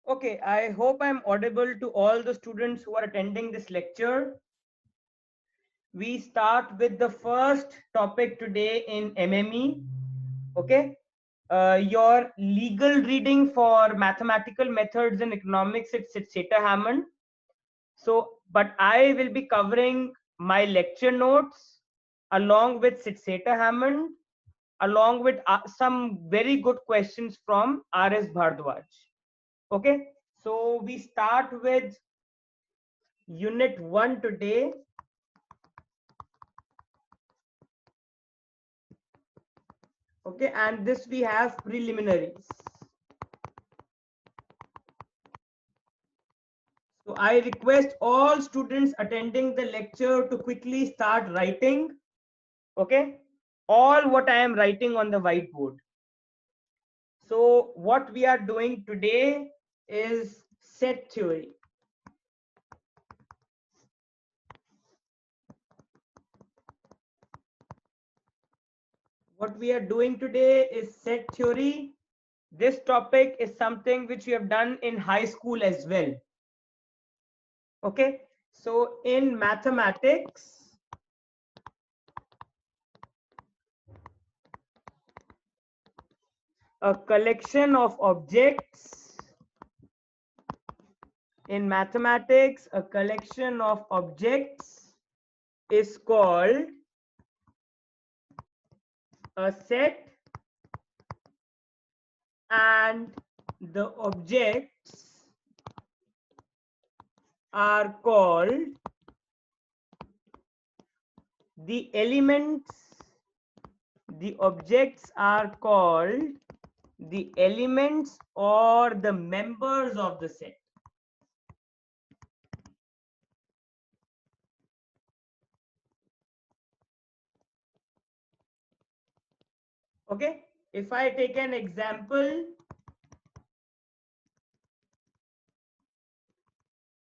Okay, I hope I'm audible to all the students who are attending this lecture. We start with the first topic today in MME. Okay, your legal reading for mathematical methods in economics, it's Seta Hammond. So, but I will be covering my lecture notes along with Seta Hammond, along with some very good questions from RS Bhardwaj. Okay, so we start with Unit 1 today. Okay, and this we have preliminaries. So I request all students attending the lecture to quickly start writing. Okay, all what I am writing on the whiteboard. So what we are doing today is set theory. What we are doing today is set theory. This topic is something which we have done in high school as well. Okay, so in mathematics, a collection of objects. In mathematics, a collection of objects is called a set, and the objects are called the elements. The objects are called the elements or the members of the set. Okay, if I take an example,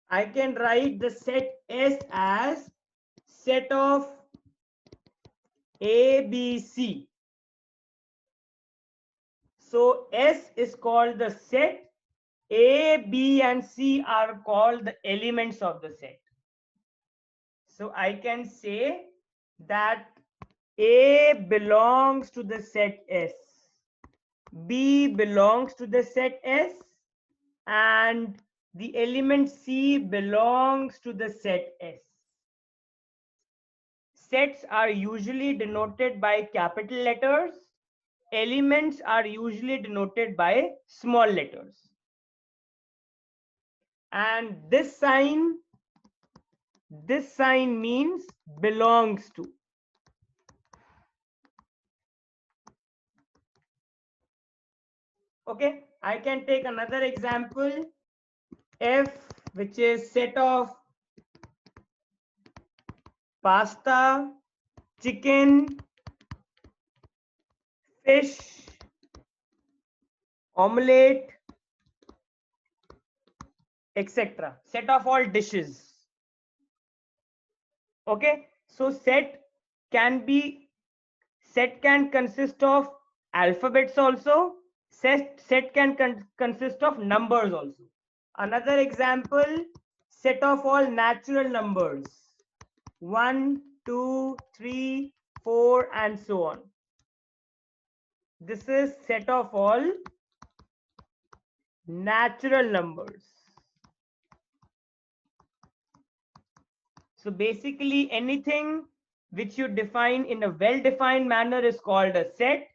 I can write the set S as set of A, B, C. So S is called the set. A, B, and C are called the elements of the set. So I can say that A belongs to the set S, B belongs to the set S, and the element C belongs to the set S. Sets are usually denoted by capital letters. Elements are usually denoted by small letters. And this sign means belongs to. Okay, I can take another example. F, which is set of pasta, chicken, fish, omelette, etc. Set of all dishes. Okay, so set can consist of alphabets also. Set can consist of numbers also. Another example, set of all natural numbers. 1, 2, 3, 4, and so on. This is set of all natural numbers. So basically anything which you define in a well-defined manner is called a set,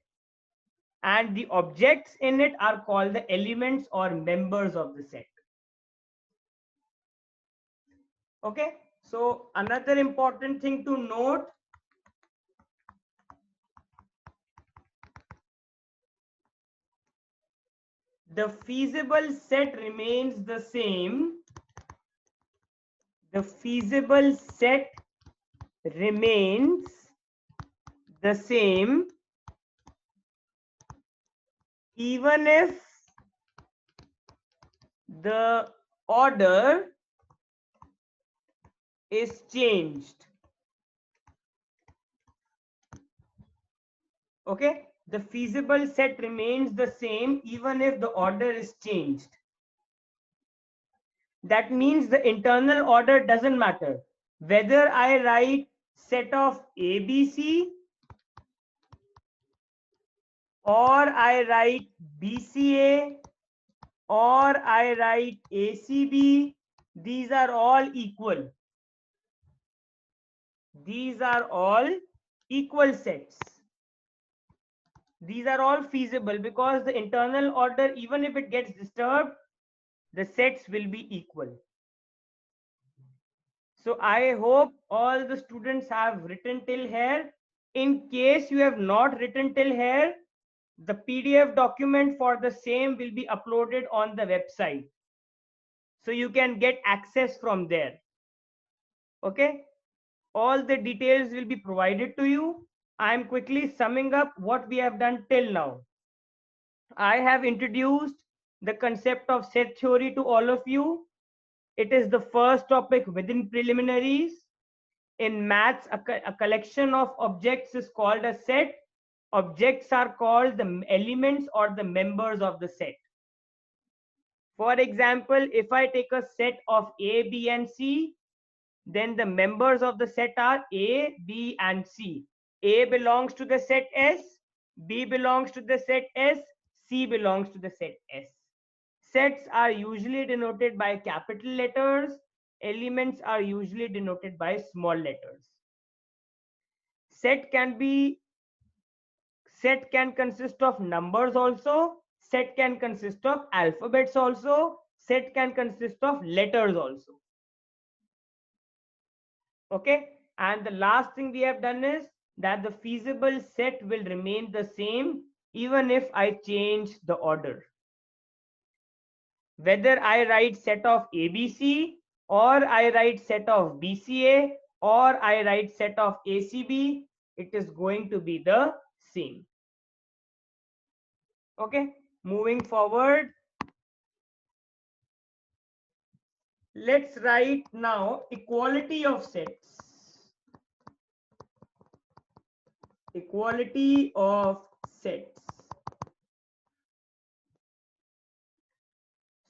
and the objects in it are called the elements or members of the set. Okay, so another important thing to note, the feasible set remains the same. The feasible set remains the same even if the order is changed. Okay, the feasible set remains the same even if the order is changed. That means the internal order doesn't matter. Whether I write set of ABC or I write BCA or I write ACB, these are all equal. These are all equal sets. These are all feasible because the internal order, even if it gets disturbed, the sets will be equal. So I hope all the students have written till here. In case you have not written till here, the PDF document for the same will be uploaded on the website. So you can get access from there. Okay. All the details will be provided to you. I am quickly summing up what we have done till now. I have introduced the concept of set theory to all of you. It is the first topic within preliminaries. In maths, a collection of objects is called a set. Objects are called the elements or the members of the set. For example, if I take a set of A, B, and C, then the members of the set are A, B, and C. A belongs to the set S, B belongs to the set S, C belongs to the set S. Sets are usually denoted by capital letters. Elements are usually denoted by small letters. Set can consist of numbers also. Set can consist of alphabets also. Set can consist of letters also. Okay. And the last thing we have done is that the feasible set will remain the same even if I change the order. Whether I write set of ABC or I write set of BCA or I write set of ACB, it is going to be the same. Okay, moving forward. Let's write now equality of sets. Equality of sets.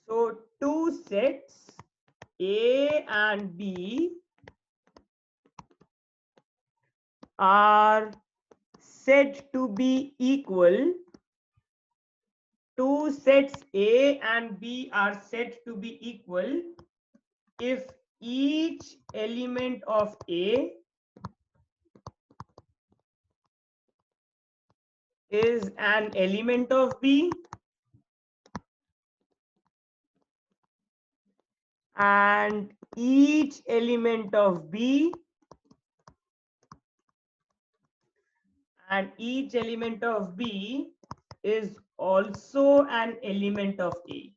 So two sets A and B are said to be equal. Two sets A and B are said to be equal if each element of A is an element of B and each element of B is also an element of A.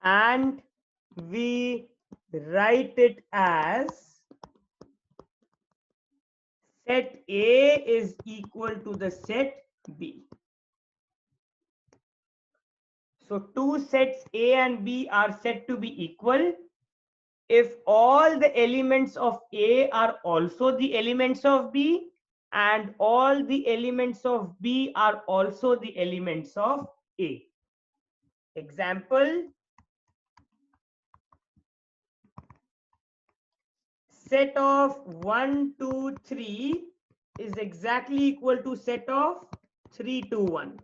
And we write it as set A is equal to the set B. So two sets A and B are said to be equal if all the elements of A are also the elements of B and all the elements of B are also the elements of A. Example, set of 1, 2, 3 is exactly equal to set of 3, 2, 1.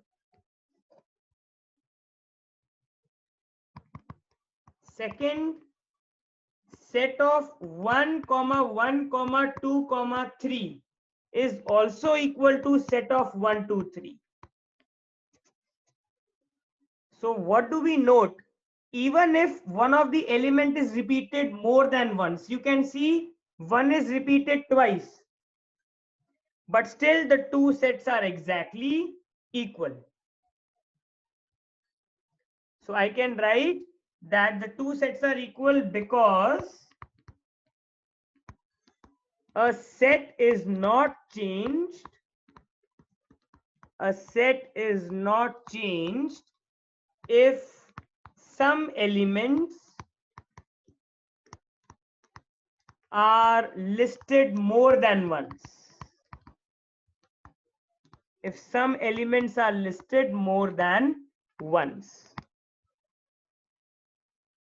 Second, set of 1, 1, 2, 3 is also equal to set of 1, 2, 3. So what do we note? Even if one of the element is repeated more than once, you can see one is repeated twice, but still the two sets are exactly equal. So I can write that the two sets are equal because a set is not changed. A set is not changed if some elements are listed more than once. If some elements are listed more than once.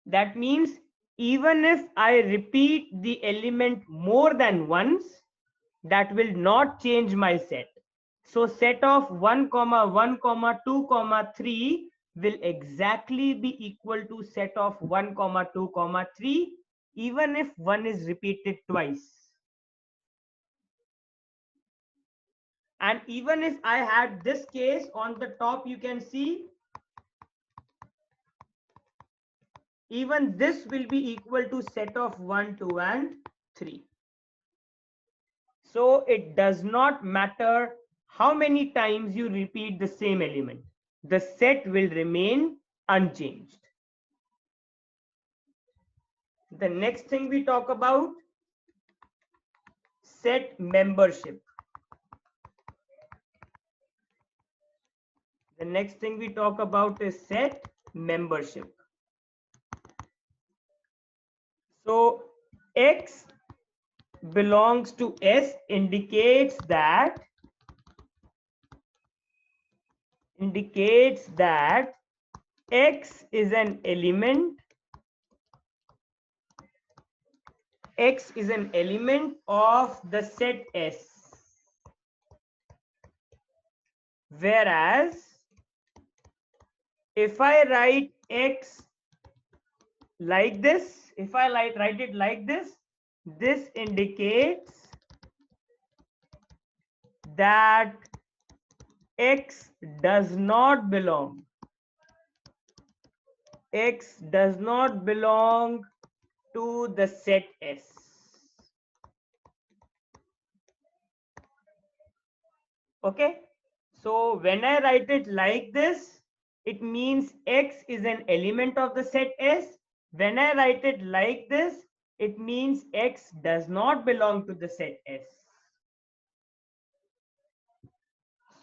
That means even if I repeat the element more than once, that will not change my set. So set of 1 comma 1 comma 2 comma 3 will exactly be equal to set of 1 comma 2 comma 3, even if one is repeated twice. And even if I had this case on the top, you can see even this will be equal to set of 1, 2 and 3. So it does not matter how many times you repeat the same element. The set will remain unchanged. The next thing we talk about, set membership. The next thing we talk about is set membership. So X belongs to S indicates that X is an element. X is an element of the set S. Whereas if I write X like this, if I write it like this, this indicates that X does not belong. X does not belong to the set S. Okay, so when I write it like this, it means X is an element of the set S. When I write it like this, it means X does not belong to the set S.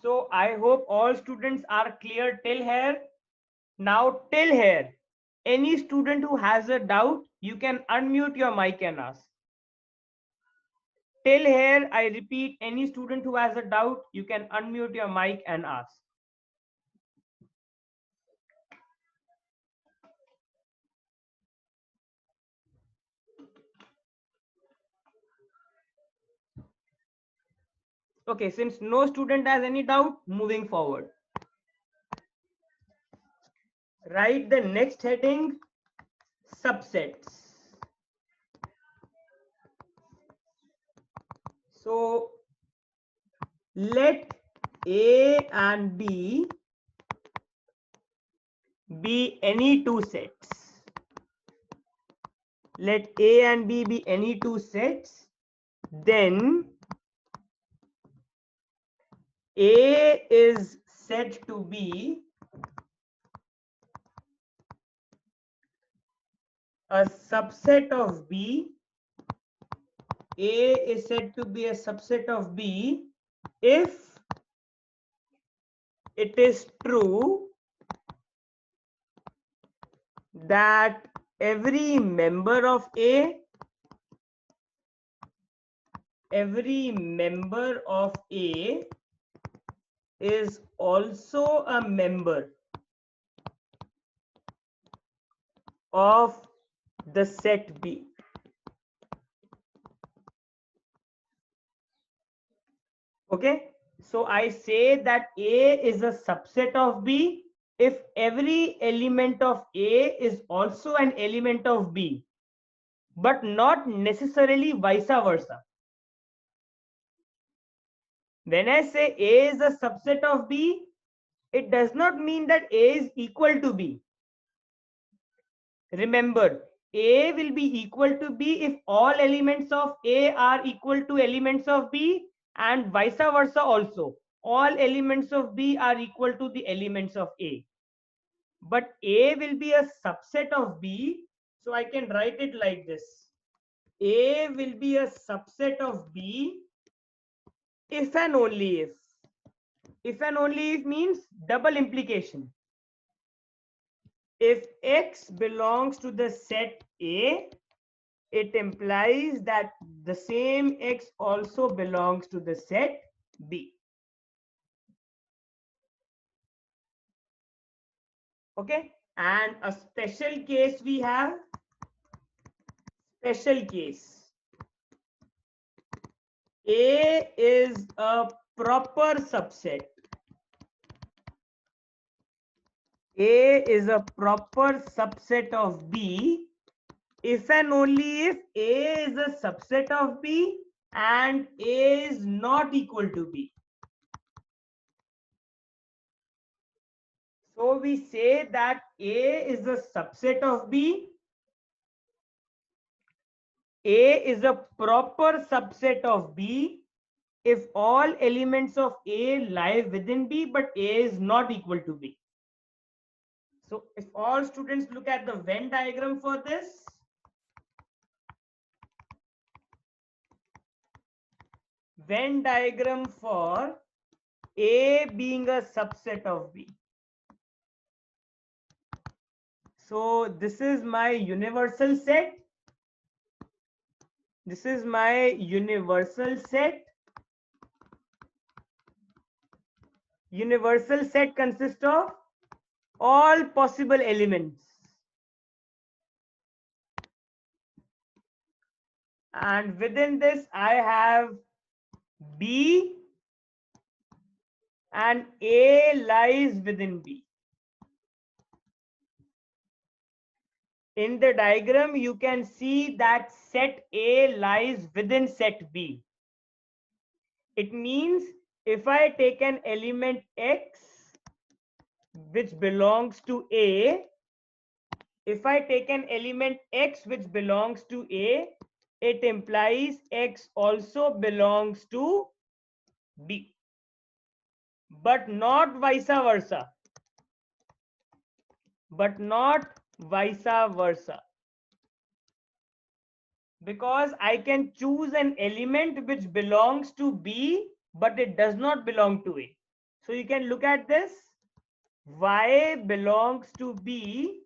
So I hope all students are clear till here. Now till here, any student who has a doubt, you can unmute your mic and ask. Till here, I repeat, any student who has a doubt, you can unmute your mic and ask. Okay, since no student has any doubt, moving forward. Write the next heading, subsets. So let A and B be any two sets. Let A and B be any two sets. Then A is said to be a subset of B. A is said to be a subset of B if it is true that every member of A is also a member of the set B. Okay, so I say that A is a subset of B if every element of A is also an element of B, but not necessarily vice versa. When I say A is a subset of B, it does not mean that A is equal to B. Remember, A will be equal to B if all elements of A are equal to elements of B, and vice versa also. All elements of B are equal to the elements of A. But A will be a subset of B, so I can write it like this. A will be a subset of B if and only if. If and only if means double implication. If X belongs to the set A, it implies that the same X also belongs to the set B. Okay, and a special case we have, special case. A is a proper subset. A is a proper subset of B if and only if A is a subset of B and A is not equal to B. So we say that A is a subset of B. A is a proper subset of B if all elements of A lie within B, but A is not equal to B. So if all students look at the Venn diagram for this, Venn diagram for A being a subset of B. So this is my universal set. This is my universal set. Universal set consists of all possible elements. And within this, I have B and A lies within B. In the diagram, you can see that set A lies within set B. It means if I take an element X which belongs to A, if I take an element X which belongs to A, it implies X also belongs to B, but not vice versa. But not vice versa. Because I can choose an element which belongs to B, but it does not belong to A. So you can look at this. Y belongs to B,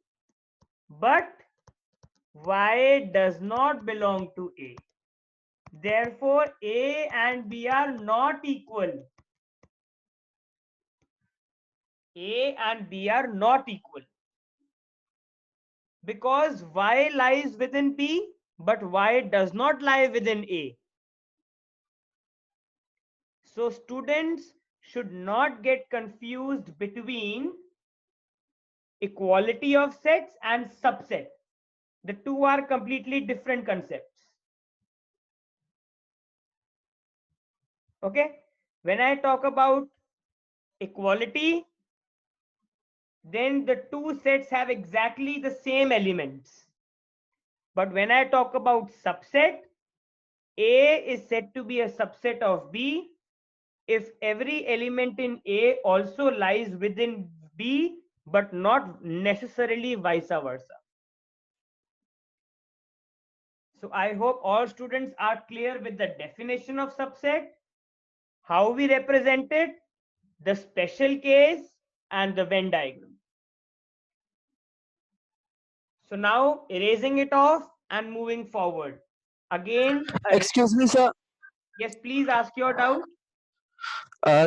but Y does not belong to A. Therefore, A and B are not equal. A and B are not equal. Because Y lies within B, but Y does not lie within A. So students should not get confused between equality of sets and subset. The two are completely different concepts. Okay, when I talk about equality, then the two sets have exactly the same elements. But when I talk about subset, A is said to be a subset of B if every element in A also lies within B, but not necessarily vice versa. So I hope all students are clear with the definition of subset, how we represent it, the special case, and the Venn diagram. So now erasing it off and moving forward. Again, Excuse me, sir. yes, please ask your doubt.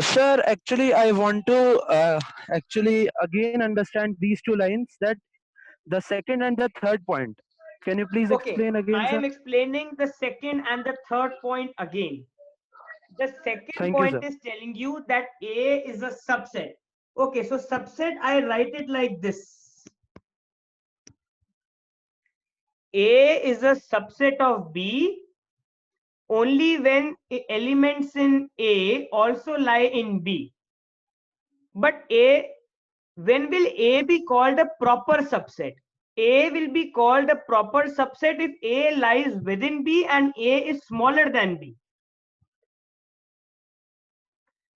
Sir, actually, I want to actually again understand these two lines, that the second and the third point. Can you please Okay, explain again, I sir? am explaining the second and the third point again. The second Thank you, point sir. is telling you that A is a subset. Okay, so subset, I write it like this. A is a subset of B only when elements in A also lie in B. But when will A be called a proper subset? A will be called a proper subset if A lies within B and A is smaller than B.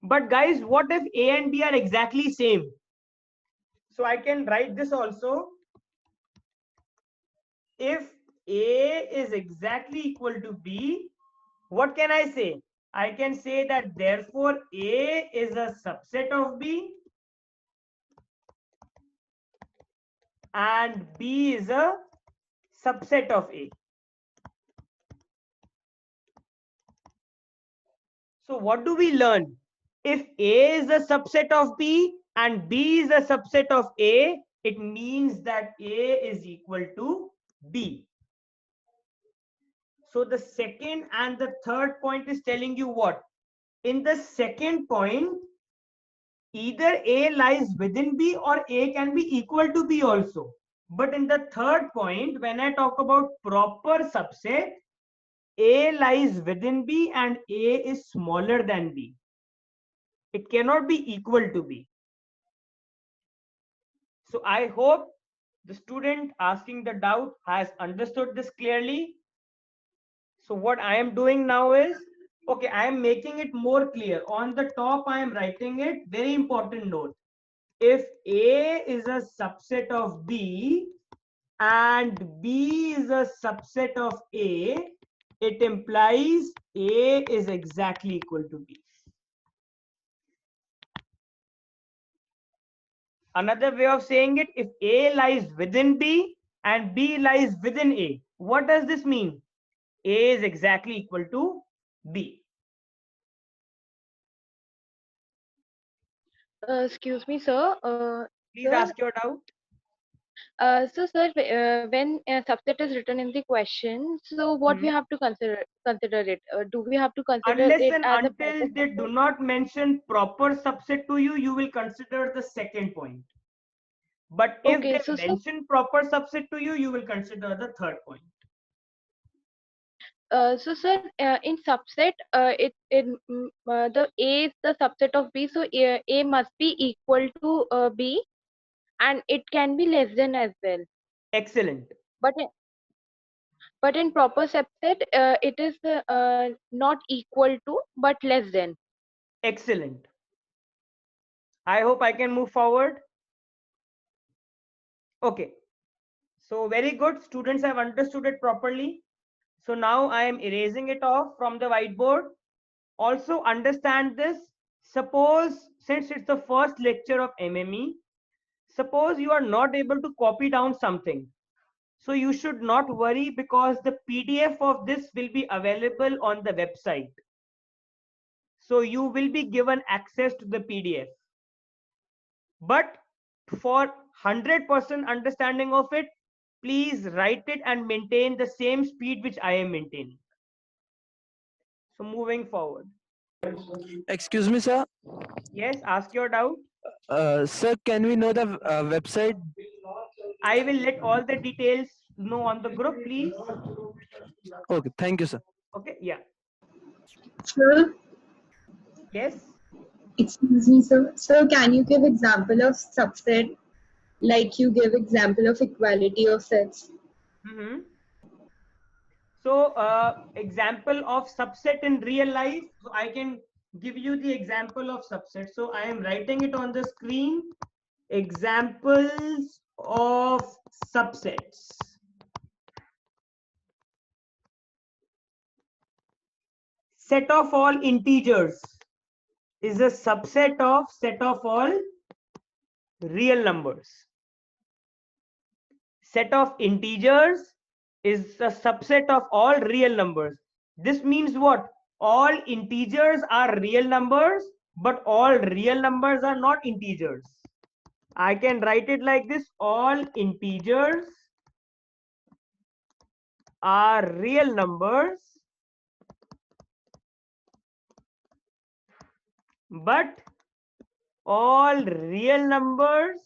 But guys, what if A and B are exactly same? So I can write this also. If A is exactly equal to B, what can I say? I can say that therefore A is a subset of B and B is a subset of A. So what do we learn? If A is a subset of B and B is a subset of A, it means that A is equal to B. So the second and the third point is telling you what? In the second point, either A lies within B or A can be equal to B also. But in the third point, when I talk about proper subset, A lies within B and A is smaller than B. It cannot be equal to B. So I hope the student asking the doubt has understood this clearly. So what I am doing now is, okay, I am making it more clear. On the top, I am writing it. Very important note. If A is a subset of B and B is a subset of A, it implies A is exactly equal to B. Another way of saying it, if A lies within B and B lies within A, what does this mean? A is exactly equal to B. Excuse me, sir. Please Sir, ask your doubt. so sir, when a subset is written in the question, so what we have to consider it? Do we have to consider Unless it and as a until proper they do subset? not mention proper subset to you, you will consider the second point. But if Okay, they so mention proper subset to you, you will consider the third point. sir, in subset, the A is the subset of B, so A must be equal to B, and it can be less than as well. Excellent. But but in proper subset, it is not equal to, but less than. Excellent. I hope I can move forward. Okay. So very good. Students have understood it properly. So now I am erasing it off from the whiteboard. Also understand this. Suppose, since it's the first lecture of MME, suppose you are not able to copy down something. So you should not worry because the PDF of this will be available on the website. So you will be given access to the PDF. But for 100% understanding of it, please write it and maintain the same speed which I am maintaining. So moving forward. Excuse me, sir. Yes, ask your doubt. Sir, can we know the website? I will let all the details know on the group, please. Okay, thank you, sir. Okay, yeah. Sir, Yes. excuse me, sir. Sir, can you give example of subset like you give example of equality of sets? So example of subset in real life, so I can give you the example of subset. So I am writing it on the screen. Examples of subsets. Set of all integers is a subset of set of all real numbers. Set of integers is a subset of all real numbers. This means what? All integers are real numbers, but all real numbers are not integers. I can write it like this: all integers are real numbers, but all real numbers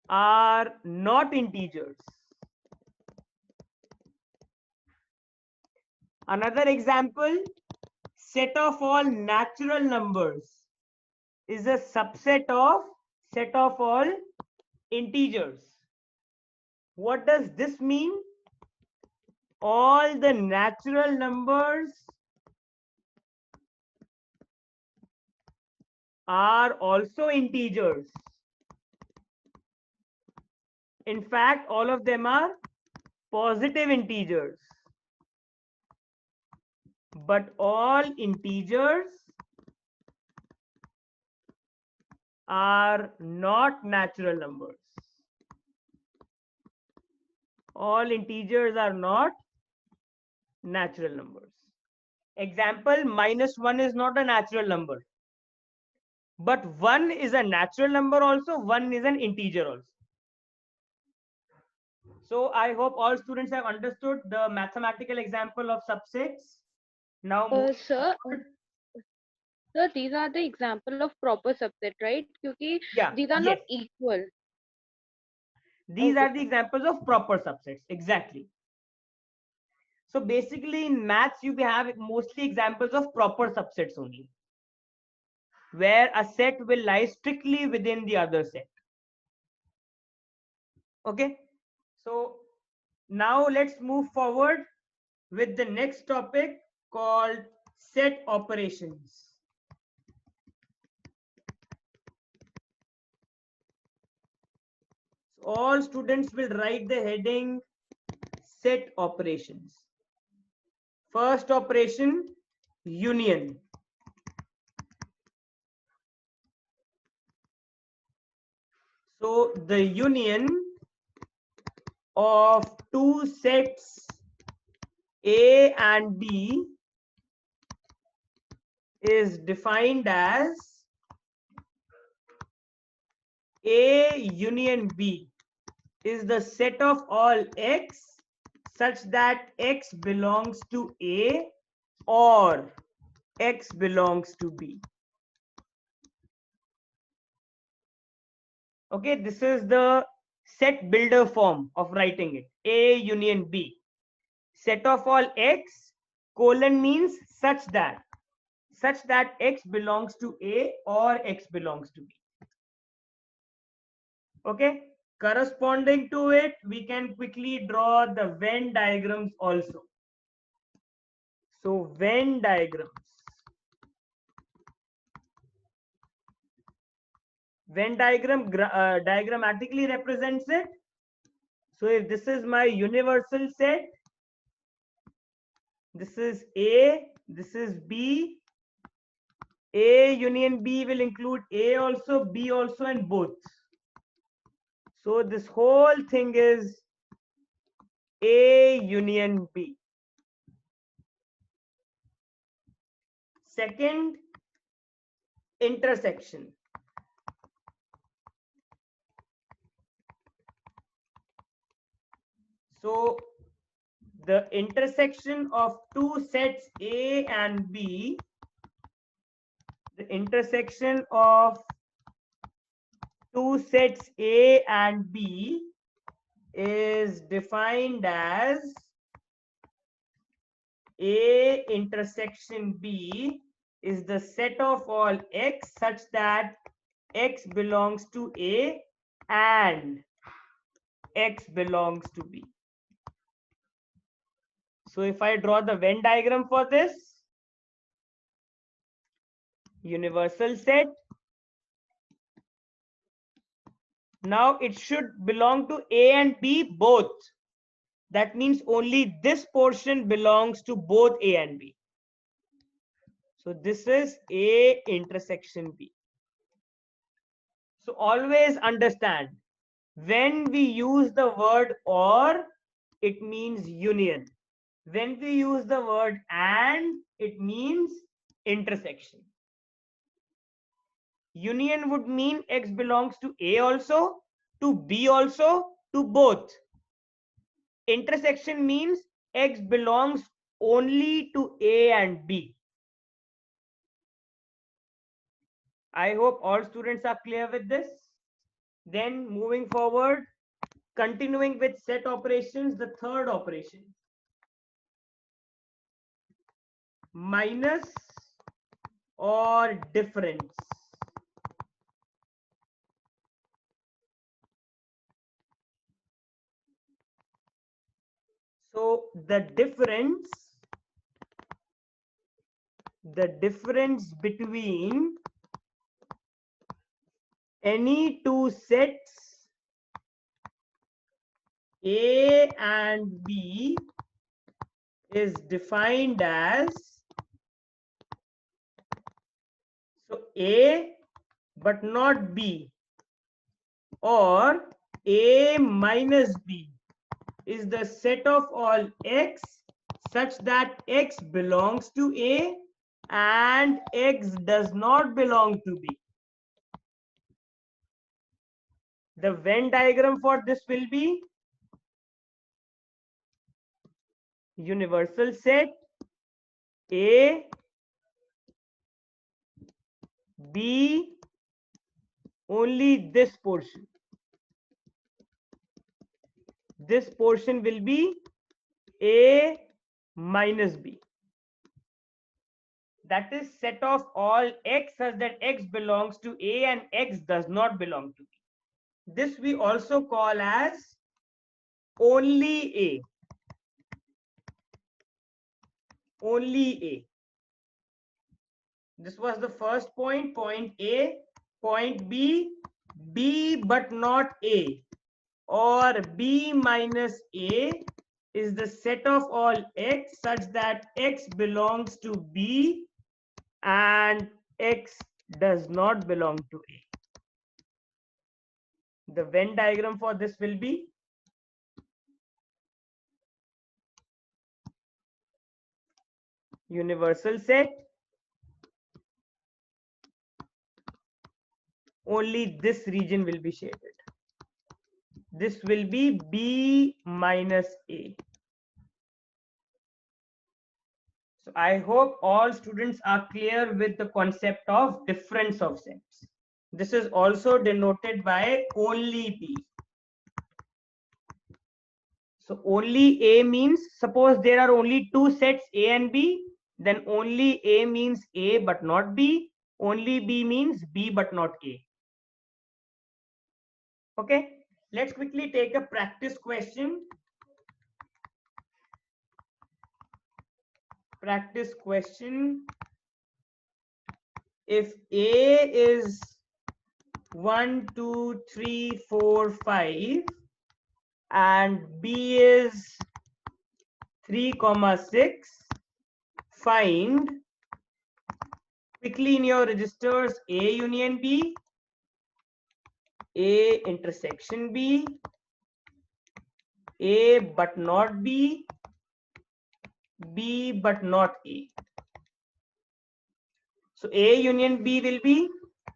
are not integers. Another example, set of all natural numbers is a subset of set of all integers. What does this mean? All the natural numbers are also integers. In fact, all of them are positive integers. But all integers are not natural numbers. All integers are not natural numbers. Example, -1 is not a natural number. but 1 is a natural number also, 1 is an integer also. So I hope all students have understood the mathematical example of subsets. Now moving Sir, forward. sir, these are the example of proper subset, right? Because Yeah, these are not yes, equal. these Okay, are the sir. examples of proper subsets, exactly. So basically in maths you have mostly examples of proper subsets only, where a set will lie strictly within the other set. Okay, so now let's move forward with the next topic called set operations. So all students will write the heading set operations. First operation, union. So the union of two sets A and B is defined as A union B is the set of all x such that x belongs to A or x belongs to B. Okay, this is the set builder form of writing it. A union B. Set of all x, colon means such that x belongs to A or x belongs to B. Okay, corresponding to it, we can quickly draw the Venn diagrams also. So Venn diagrams. Venn diagram diagrammatically represents it. So if this is my universal set, this is A, this is B. A union B will include A also, B also, and both. So this whole thing is A union B. Second, intersection. So the intersection of two sets A and B, the intersection of two sets A and B is defined as A intersection B is the set of all x such that x belongs to A and x belongs to B. So if I draw the Venn diagram for this, universal set, now it should belong to A and B both. That means only this portion belongs to both A and B. So this is A intersection B. So always understand, when we use the word or, it means union. When we use the word and, it means intersection. Union would mean x belongs to A also, to B also, to both. Intersection means x belongs only to A and B. I hope all students are clear with this. Then moving forward, continuing with set operations, the third operation, minus or difference. So the difference between any two sets A and B is defined as, so A but not B, or A minus B is the set of all x such that x belongs to A and x does not belong to B. The Venn diagram for this will be universal set A, B, only this portion. This portion will be A minus B. That is set of all x such that x belongs to A and x does not belong to B. This we also call as only A. Only A. This was the first point, point A. Point B, B but not A, or B minus A is the set of all x such that x belongs to B and x does not belong to A. The Venn diagram for this will be universal set, only this region will be shaded. This will be B minus A. So I hope all students are clear with the concept of difference of sets. This is also denoted by only B. So only A means, suppose there are only two sets A and B, then only A means A but not B. Only B means B but not A. Okay, let's quickly take a practice question. Practice question. If A is 1, 2, 3, 4, 5 and B is 3, 6, find quickly in your registers A union B, A intersection B, A but not B, B but not A. So A union B will be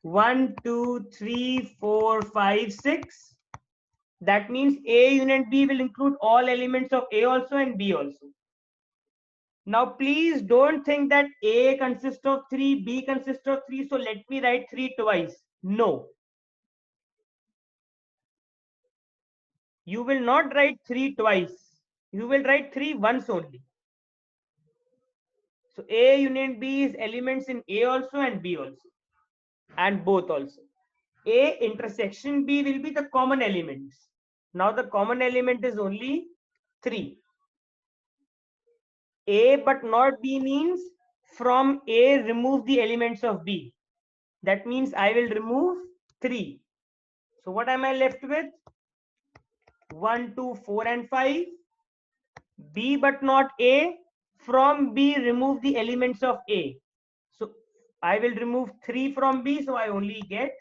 1, 2, 3, 4, 5, 6. That means A union B will include all elements of A also and B also. Now please don't think that A consists of 3, B consists of 3, so let me write 3 twice. No. You will not write 3 twice. You will write 3 once only. So A union B is elements in A also and B also, and both also. A intersection B will be the common elements. Now the common element is only 3. A but not B means from A remove the elements of B. That means I will remove 3. So what am I left with? 1, 2, 4 and 5. B but not A. From B remove the elements of A. So I will remove 3 from B, so I only get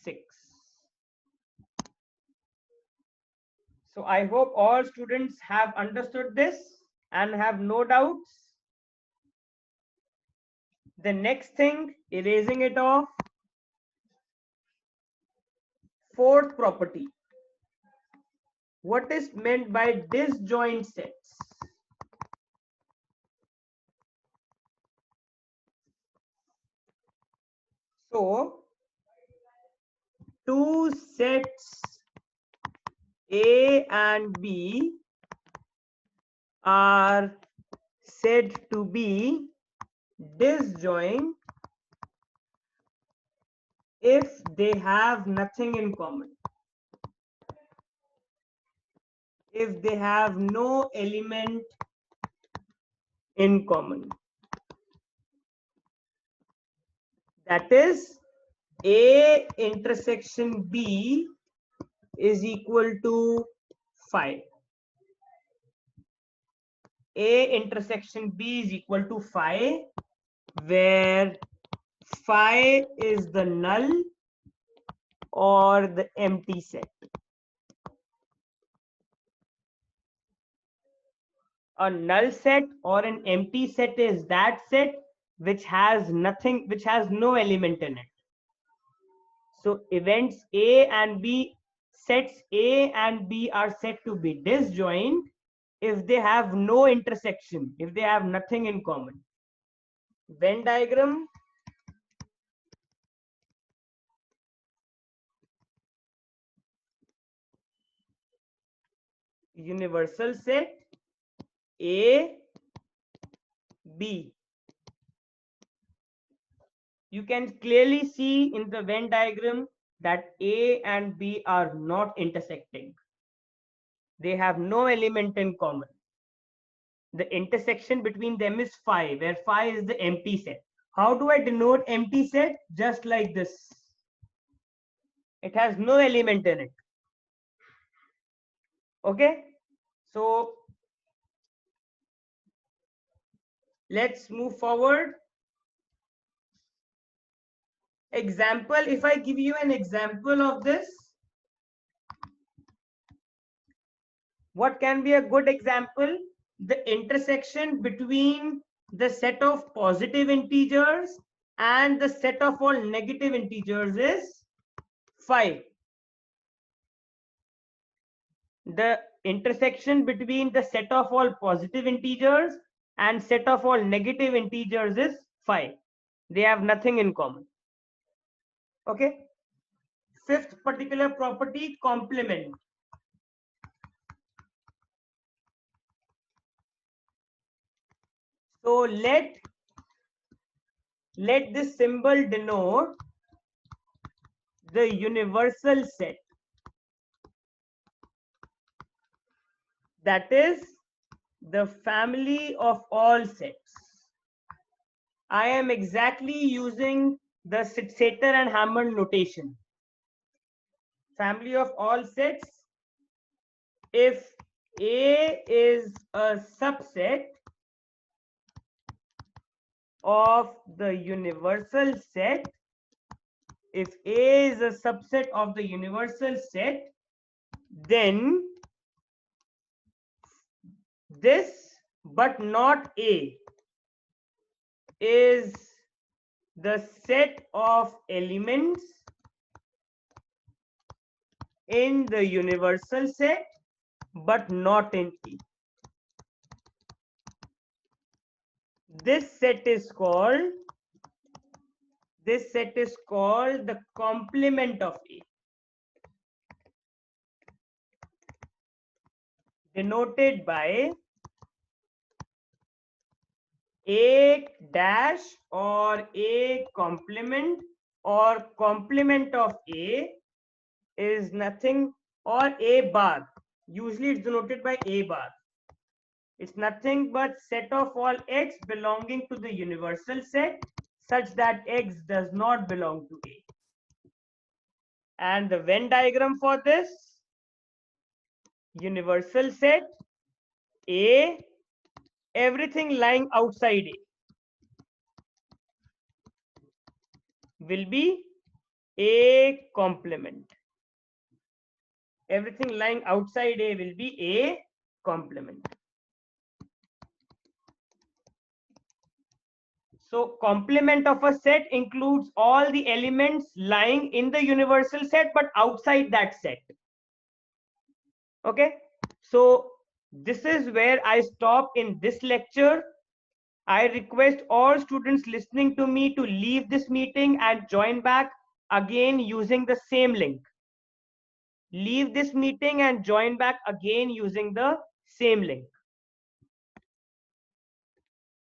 6. So I hope all students have understood this and have no doubts. The next thing, erasing it off. Fourth property. What is meant by disjoint sets? So, two sets A and B are said to be disjoint if they have nothing in common. If they have no element in common. That is, A intersection B is equal to phi. A intersection B is equal to phi, where phi is the null or the empty set. A null set or an empty set is that set which has nothing, which has no element in it. So events A and B sets A and B are said to be disjoint if they have no intersection, if they have nothing in common. Venn diagram. Universal set A, B. You can clearly see in the Venn diagram that A and B are not intersecting. They have no element in common. The intersection between them is phi, where phi is the empty set. How do I denote empty set? Just like this. It has no element in it. Okay, so let's move forward. Example, if I give you an example of this, what can be a good example? The intersection between the set of positive integers and the set of all negative integers is 5. The intersection between the set of all positive integers and set of all negative integers is 5. They have nothing in common. Okay. Fifth particular property, complement. So let this symbol denote the universal set. That is the family of all sets. I am exactly using the Sater and Hammond notation. Family of all sets. If A is a subset of the universal set, if A is a subset of the universal set, then this but not A is the set of elements in the universal set but not in E. This set is called the complement of A, denoted by A dash or A complement, or complement of A is nothing, or A bar. Usually it's denoted by A bar. It's nothing but set of all x belonging to the universal set such that x does not belong to A. And the Venn diagram for this universal set A, everything lying outside A will be A complement. Everything lying outside A will be A complement. So complement of a set includes all the elements lying in the universal set but outside that set. Okay, so this is where I stop in this lecture. I request all students listening to me to leave this meeting and join back again using the same link. Leave this meeting and join back again using the same link.